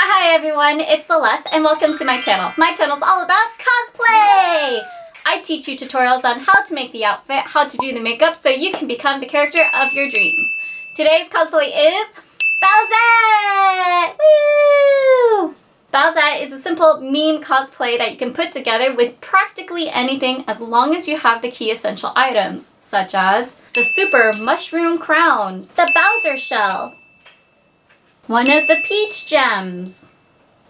Hi everyone, it's Celeste and welcome to my channel. My channel is all about cosplay! I teach you tutorials on how to make the outfit, how to do the makeup, so you can become the character of your dreams. Today's cosplay is Bowsette! Woo! Bowsette is a simple meme cosplay that you can put together with practically anything as long as you have the key essential items, such as the super mushroom crown, the Bowser shell, one of the peach gems.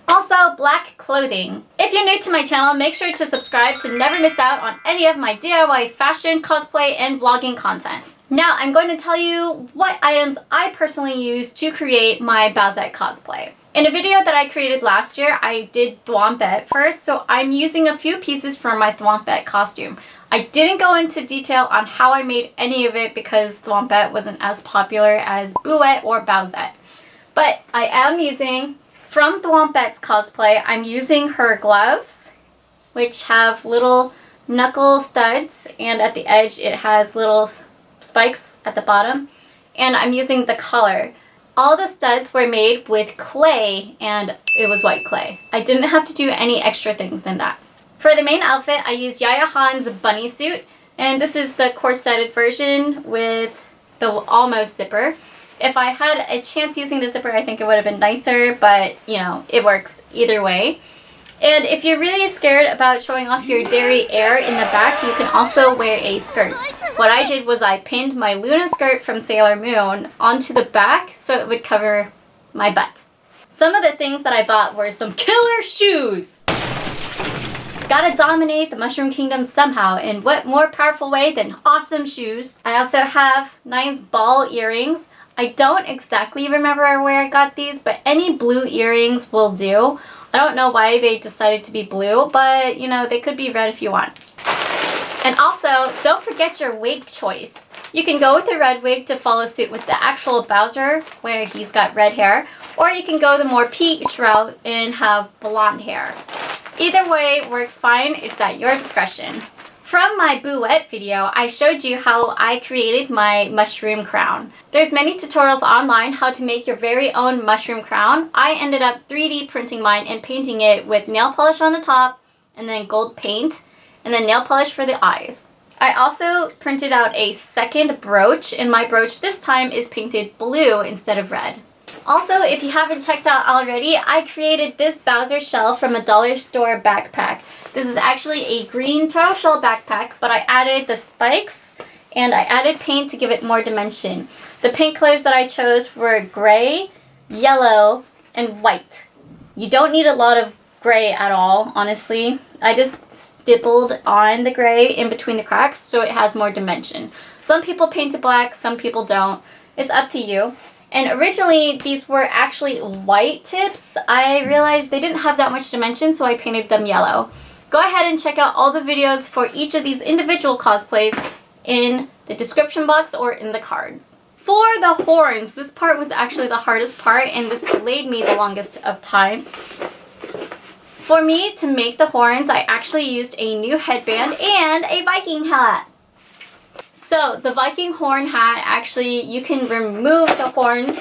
Also, black clothing. If you're new to my channel, make sure to subscribe to never miss out on any of my DIY fashion, cosplay, and vlogging content. Now, I'm going to tell you what items I personally use to create my Bowsette cosplay. In a video that I created last year, I did Bowsette first, so I'm using a few pieces from my Bowsette costume. I didn't go into detail on how I made any of it because Bowsette wasn't as popular as Bowsette or Bowsette. But I am using, from Bowsette's cosplay, I'm using her gloves, which have little knuckle studs, and at the edge it has little spikes at the bottom. And I'm using the collar. All the studs were made with clay, and it was white clay. I didn't have to do any extra things than that. For the main outfit, I used Yaya Han's bunny suit, and this is the corseted version with the almost zipper. If I had a chance using the zipper, I think it would have been nicer, but you know, it works either way. And if you're really scared about showing off your derriere in the back, you can also wear a skirt. What I did was I pinned my Luna skirt from Sailor Moon onto the back so it would cover my butt. Some of the things that I bought were some killer shoes. Gotta dominate the Mushroom Kingdom somehow, and what more powerful way than awesome shoes. I also have nice ball earrings. I don't exactly remember where I got these, but any blue earrings will do. I don't know why they decided to be blue, but you know, they could be red if you want. And also, don't forget your wig choice. You can go with a red wig to follow suit with the actual Bowser, where he's got red hair, or you can go the more peach route and have blonde hair. Either way works fine, it's at your discretion. From my Bowsette video, I showed you how I created my mushroom crown. There's many tutorials online how to make your very own mushroom crown. I ended up 3D printing mine and painting it with nail polish on the top, and then gold paint, and then nail polish for the eyes. I also printed out a second brooch, and my brooch this time is painted blue instead of red. Also, if you haven't checked out already, I created this Bowser shell from a dollar store backpack. This is actually a green turtle shell backpack, but I added the spikes and I added paint to give it more dimension. The paint colors that I chose were gray, yellow, and white. You don't need a lot of gray at all, honestly. I just stippled on the gray in between the cracks so it has more dimension. Some people paint it black, some people don't. It's up to you. And originally, these were actually white tips. I realized they didn't have that much dimension, so I painted them yellow. Go ahead and check out all the videos for each of these individual cosplays in the description box or in the cards. For the horns, this part was actually the hardest part, and this delayed me the longest of time. For me to make the horns, I actually used a new headband and a Viking hat. So the Viking horn hat, actually you can remove the horns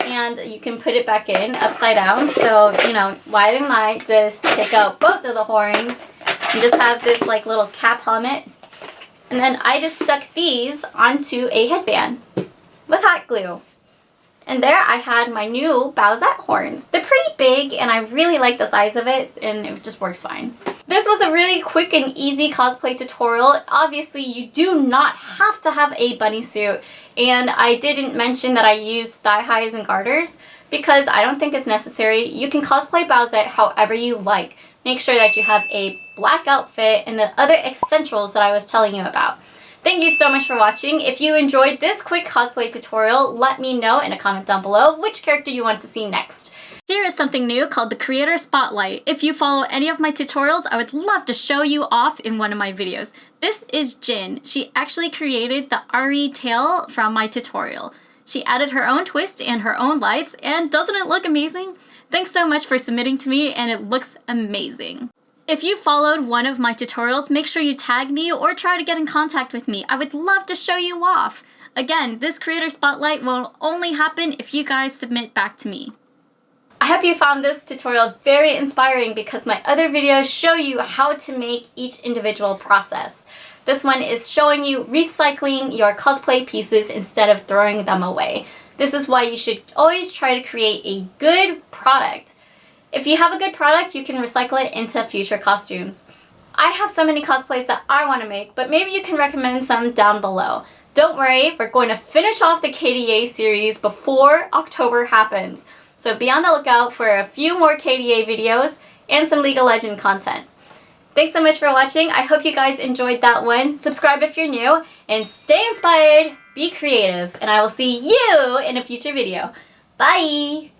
and you can put it back in upside down. So, you know, why didn't I just take out both of the horns and just have this like little cap helmet? And then I just stuck these onto a headband with hot glue. And there I had my new Bowsette horns. They're pretty big and I really like the size of it, and it just works fine. This was a really quick and easy cosplay tutorial. Obviously, you do not have to have a bunny suit, and I didn't mention that I used thigh highs and garters because I don't think it's necessary. You can cosplay Bowsette however you like. Make sure that you have a black outfit and the other essentials that I was telling you about. Thank you so much for watching. If you enjoyed this quick cosplay tutorial, let me know in a comment down below which character you want to see next. Here is something new called the Creator Spotlight. If you follow any of my tutorials, I would love to show you off in one of my videos. This is Jin. She actually created the Ari tail from my tutorial. She added her own twist and her own lights, and doesn't it look amazing? Thanks so much for submitting to me, and it looks amazing. If you followed one of my tutorials, make sure you tag me or try to get in contact with me. I would love to show you off. Again, this Creator Spotlight will only happen if you guys submit back to me. I hope you found this tutorial very inspiring because my other videos show you how to make each individual process. This one is showing you recycling your cosplay pieces instead of throwing them away. This is why you should always try to create a good product. If you have a good product, you can recycle it into future costumes. I have so many cosplays that I want to make, but maybe you can recommend some down below. Don't worry, we're going to finish off the KDA series before October happens. So be on the lookout for a few more KDA videos and some League of Legends content. Thanks so much for watching. I hope you guys enjoyed that one. Subscribe if you're new, and stay inspired, be creative, and I will see you in a future video. Bye!